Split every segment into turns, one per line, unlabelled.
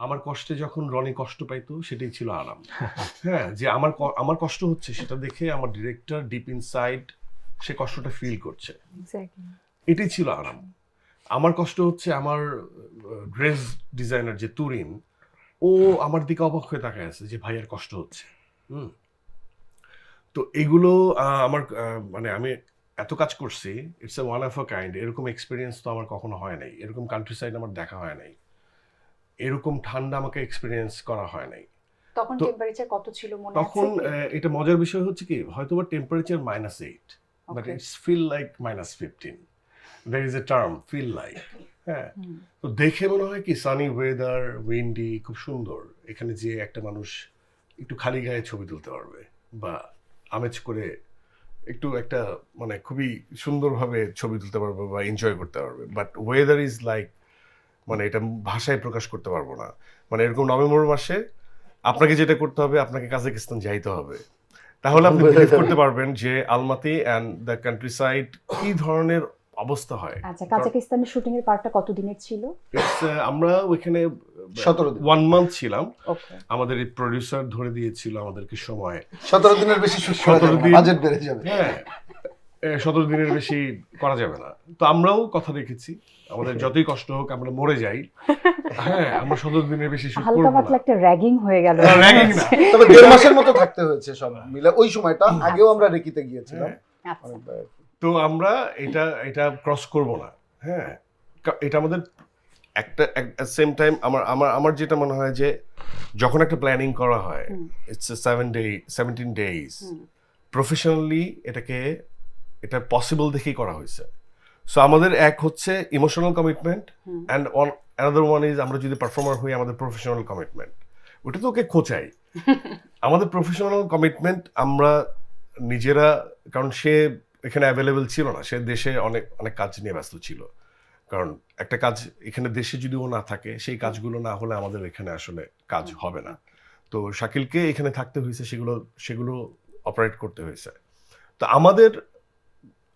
আমার কষ্টে যখন রনি কষ্ট পাইতো সেটাই ছিল আরাম। হ্যাঁ, যে আমার কষ্ট হচ্ছে সেটা দেখে আমার ডিরেক্টর ডিপ ইনসাইড সে কষ্টটা ফিল করছে, এটাই ছিল আরাম। আমার কষ্ট হচ্ছে আমার ড্রেস ডিজাইনার যে তুরিন, ও আমার দিকে অবাক হয়ে তাকায় আছে যে ভাইয়ের কষ্ট হচ্ছে। তো এগুলো আমার মানে আমি এত কাজ করছি, it's a one of a kind. এরকম এক্সপিরিয়েন্স তো আমার কখনো হয় নাই, এরকম কান্ট্রি সাইড আমার দেখা হয় নাই, এরকম ঠান্ডা আমাকে এক্সপিরিয়েন্স করা হয় নাই।
তখন টেম্পারেচার কত ছিল মনে আছে?
তখন এটা মজার বিষয় হচ্ছে কি, হয়তো বা temperature -8, but it's feel like -15। there is a term feel like, হ্যাঁ। তো দেখে মনে হয় কি সানি ওয়েদার, উইন্ডি, খুব সুন্দর। এখানে যে একটা মানুষ একটু খালি গায়ে ছবি তুলতে পারবে বা আমেজ করে একটু একটা মানে খুবই সুন্দরভাবে ছবি তুলতে পারবে বা এনজয় করতে পারবে। বাট ওয়েদার ইজ লাইক, মানে এটা ভাষায় প্রকাশ করতে পারবো না। মানে এরকম নভেম্বর মাসে আপনাকে যেটা করতে হবে, আপনাকে কাজাকিস্তান যাইতে হবে, তাহলে আপনি বিলিভ করতে পারবেন যে Almaty and the country side কি ধরনের অবস্থা হয়।
আচ্ছা, কাজাকিস্তানের শুটিং এর পার্টটা কত দিনের ছিল?
আমরা ওইখানে
17 দিন
1 মান্থ ছিলাম।
ওকে,
আমাদের এই প্রোডিউসার ধরে দিয়েছিল আমাদেরকে সময়
17 দিনের বেশি শুট করা যাবে না, বাজেট বেড়ে যাবে।
হ্যাঁ, 17 দিনের বেশি করা যাবে না। তো আমরাও কথা রেখেছি, আমাদের যতই কষ্ট হোক আমরা মরে যাই, হ্যাঁ আমরা 17 দিনের বেশি শুট করব
হালকা পাতলা
না।
একটা র্যাগিং হয়ে গেল।
র্যাগিং না,
তবে 1.5 মাসের মতো থাকতে হয়েছে সব মিলে ওই সময়টা। আগেও আমরা রেকিতে গিয়েছিলাম
আচ্ছা,
অনেকবার।
তো আমরা এটা ক্রস করব না। হ্যাঁ, এটা আমাদের একটা সেম টাইম আমার যেটা মনে হয় যে যখন একটা প্ল্যানিং করা হয়, ইটস 17 ডেজ প্রফেশনালি, এটা পসিবল দেখেই করা হয়েছে। সো আমাদের এক হচ্ছে emotional commitment and another one is আমরা যদি পারফর্মার হই আমাদের প্রফেশনাল কমিটমেন্ট। ওটা তো ওকে খোঁচাই। আমাদের প্রফেশনাল কমিটমেন্ট আমরা নিজেরা, কারণ সে এখানে অ্যাভেলেবেল ছিল না, সে দেশে অনেক অনেক কাজ নিয়ে ব্যস্ত ছিল। কারণ একটা কাজ এখানে দেশে যদি ও না থাকে, সেই কাজগুলো না হলে আমাদের এখানে আসলে কাজ হবে না। তো শাকিলকে এখানে থাকতে হয়েছে, সেগুলো অপারেট করতে হয়েছে। তো আমাদের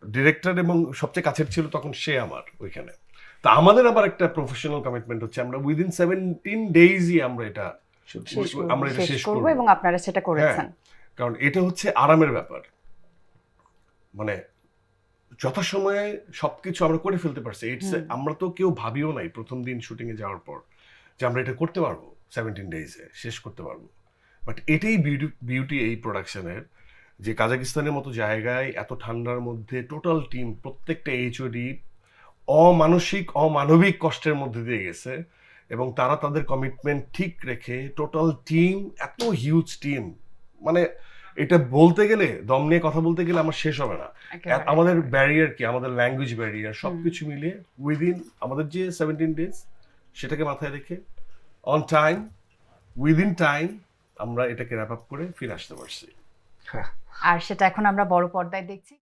ডিরেক্টর এবং সবচেয়ে কাছের ছিল তখন সে আমার ওইখানে। তো আমাদের আবার একটা প্রফেশনাল কমিটমেন্ট হচ্ছে আমরা উইদিন 17 ডেইজই আমরা এটা শেষ করব
এবং আপনারা সেটা করেছেন।
কারণ এটা হচ্ছে আরামের ব্যাপার, মানে যথাসময়ে সবকিছু আমরা করে ফেলতে পারছি। আমরা তো কেউ ভাবিও নাই প্রথম দিন শুটিং এ যাওয়ার পর যে আমরা এটা করতে পারবো 17 ডেইজে শেষ করতে পারবো। বাট এটাই বিউটি এই প্রোডাকশনের, যে কাজাকিস্তানের মতো জায়গায় এত ঠান্ডার মধ্যে টোটাল টিম, প্রত্যেকটা এইচওডি অমানবিক কষ্টের মধ্যে দিয়ে গেছে এবং তারা তাদের কমিটমেন্ট ঠিক রেখে টোটাল টিম, এত হিউজ টিম, মানে এটা বলতে গেলে, দম নিয়ে কথা বলতে গেলে আমার শেষ হবে না। আমাদের ব্যারিয়ার কি, আমাদের ল্যাঙ্গুয়েজ ব্যারিয়ার, সবকিছু মিলিয়ে উইদিন আমাদের যে 17 ডেজ, সেটাকে মাথায় রেখে অন টাইম, উইদিন টাইম আমরা এটাকে র্যাপ আপ করে ফিরে আসতে পারছি।
আর সেটা এখন আমরা বড় পর্দায় দেখছি।